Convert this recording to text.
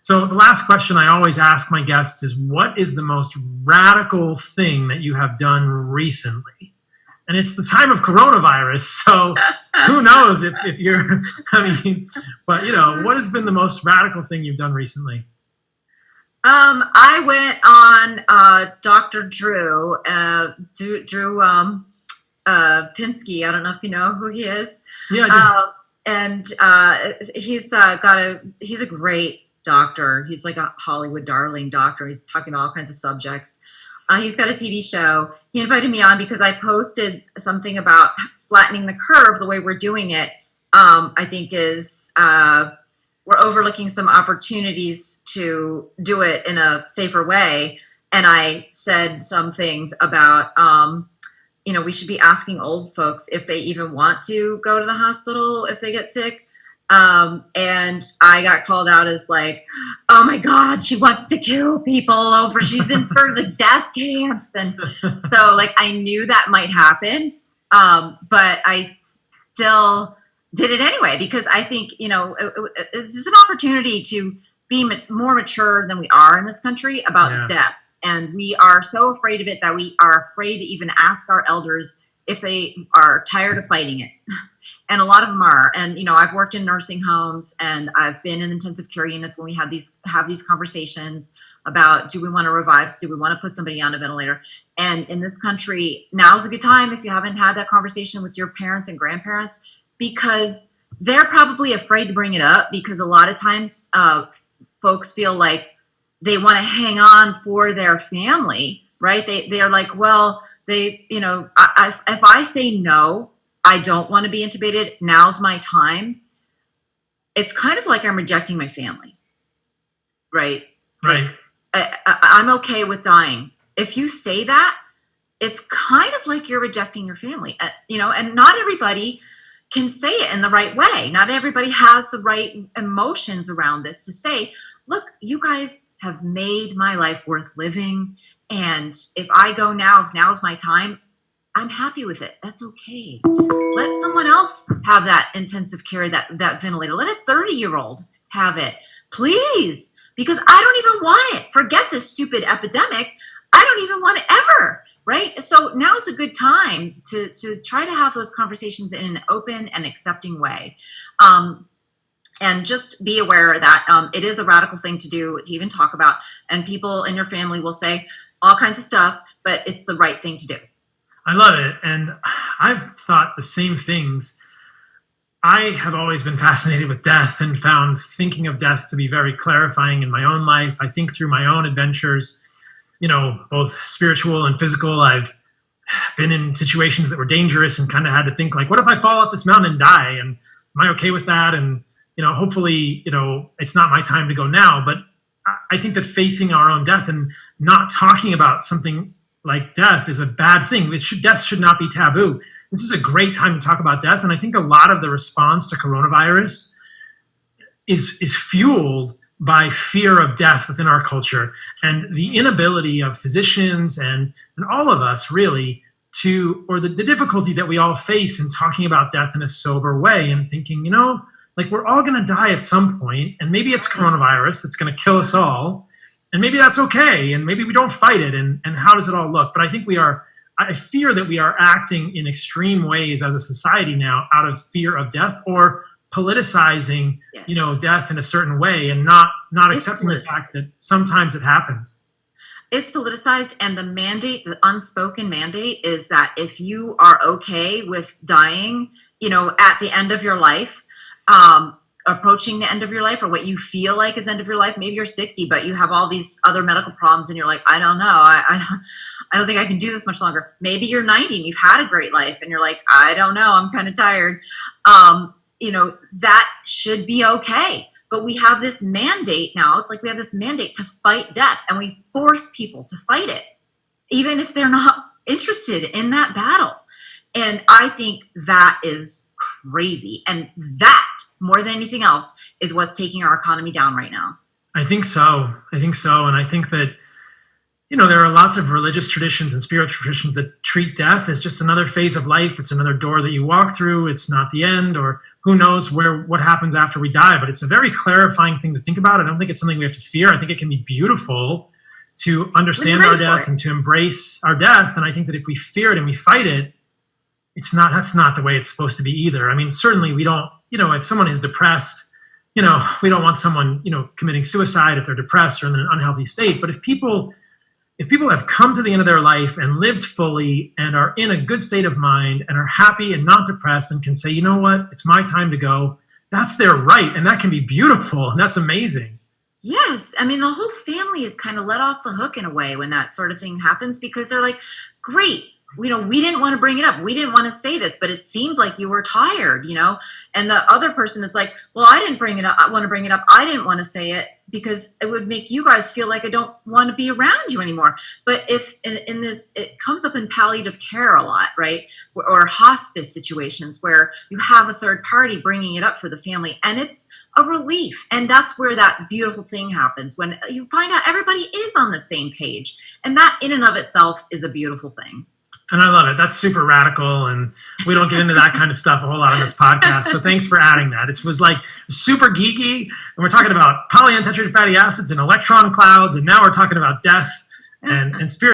So the last question I always ask my guests is, what is the most radical thing that you have done recently? And it's the time of coronavirus, so who knows if you're, I mean, but what has been the most radical thing you've done recently? I went on Dr. Drew Pinsky. I don't know if you know who he is. Yeah, I do. And he's he's a great doctor. He's like a Hollywood darling doctor. He's talking about all kinds of subjects. He's got a TV show. He invited me on because I posted something about flattening the curve. The way we're doing it, I think is we're overlooking some opportunities to do it in a safer way. And I said some things about, we should be asking old folks if they even want to go to the hospital if they get sick. And I got called out as like, oh my God, she wants to kill people over, she's in for the death camps. And so like, I knew that might happen. But I still did it anyway, because I think, this is an opportunity to be more mature than we are in this country about death. And we are so afraid of it that we are afraid to even ask our elders if they are tired of fighting it. And a lot of them are. And, I've worked in nursing homes and I've been in intensive care units when we have these conversations about, do we want to revive? Do we want to put somebody on a ventilator? And in this country, now's a good time if you haven't had that conversation with your parents and grandparents, because they're probably afraid to bring it up, because a lot of times folks feel like they want to hang on for their family, right? They're like, well, if I say no, I don't want to be intubated, now's my time. It's kind of like I'm rejecting my family, right? Right. Like, I'm okay with dying. If you say that, it's kind of like you're rejecting your family, and not everybody can say it in the right way. Not everybody has the right emotions around this to say, look, you guys have made my life worth living. And if I go now, if now's my time, I'm happy with it. That's okay. Let someone else have that intensive care, that ventilator. Let a 30-year-old have it, please, because I don't even want it. Forget this stupid epidemic. I don't even want it ever, right? So now is a good time to try to have those conversations in an open and accepting way. And just be aware that it is a radical thing to do, to even talk about. And people in your family will say all kinds of stuff, but it's the right thing to do. I love it. And I've thought the same things. I have always been fascinated with death and found thinking of death to be very clarifying in my own life. I think through my own adventures, both spiritual and physical, I've been in situations that were dangerous and kind of had to think like, what if I fall off this mountain and die? And am I okay with that? And, hopefully, it's not my time to go now. But I think that facing our own death and not talking about something like death is a bad thing. Death should not be taboo. This is a great time to talk about death. And I think a lot of the response to coronavirus is fueled by fear of death within our culture and the inability of physicians and all of us really or the difficulty that we all face in talking about death in a sober way and thinking, like we're all going to die at some point, and maybe it's coronavirus that's going to kill us all. And maybe that's okay, and maybe we don't fight it, and how does it all look? But I think I fear that we are acting in extreme ways as a society now out of fear of death, or politicizing, death in a certain way, and not accepting the fact that sometimes it happens. It's politicized, and the unspoken mandate is that if you are okay with dying, at the end of your life, approaching the end of your life, or what you feel like is the end of your life. Maybe you're 60, but you have all these other medical problems and you're like, I don't know. I don't think I can do this much longer. Maybe you're 90 and you've had a great life and you're like, I don't know, I'm kind of tired. That should be okay. But we have this mandate now. It's like we have this mandate to fight death, and we force people to fight it, even if they're not interested in that battle. And I think that is crazy. And that, more than anything else, is what's taking our economy down right now. I think so. And I think that there are lots of religious traditions and spiritual traditions that treat death as just another phase of life. It's another door that you walk through. It's not the end, or who knows what happens after we die. But it's a very clarifying thing to think about. I don't think it's something we have to fear. I think it can be beautiful to understand our death and to embrace our death. And I think that if we fear it and we fight it, that's not the way it's supposed to be either. I mean, certainly we don't, if someone is depressed, we don't want someone, committing suicide if they're depressed or in an unhealthy state. But if people have come to the end of their life and lived fully and are in a good state of mind and are happy and not depressed and can say, you know what, it's my time to go, that's their right. And that can be beautiful. And that's amazing. Yes. I mean, the whole family is kind of let off the hook in a way when that sort of thing happens, because they're like, great, we didn't want to bring it up. We didn't want to say this, but it seemed like you were tired, and the other person is like, well, I didn't bring it up. I want to bring it up. I didn't want to say it because it would make you guys feel like I don't want to be around you anymore. But if in this, it comes up in palliative care a lot, right? Or hospice situations where you have a third party bringing it up for the family, and it's a relief. And that's where that beautiful thing happens, when you find out everybody is on the same page. And that in and of itself is a beautiful thing. And I love it. That's super radical. And we don't get into that kind of stuff a whole lot on this podcast. So thanks for adding that. It was like super geeky. And we're talking about polyunsaturated fatty acids and electron clouds. And now we're talking about death and spirit.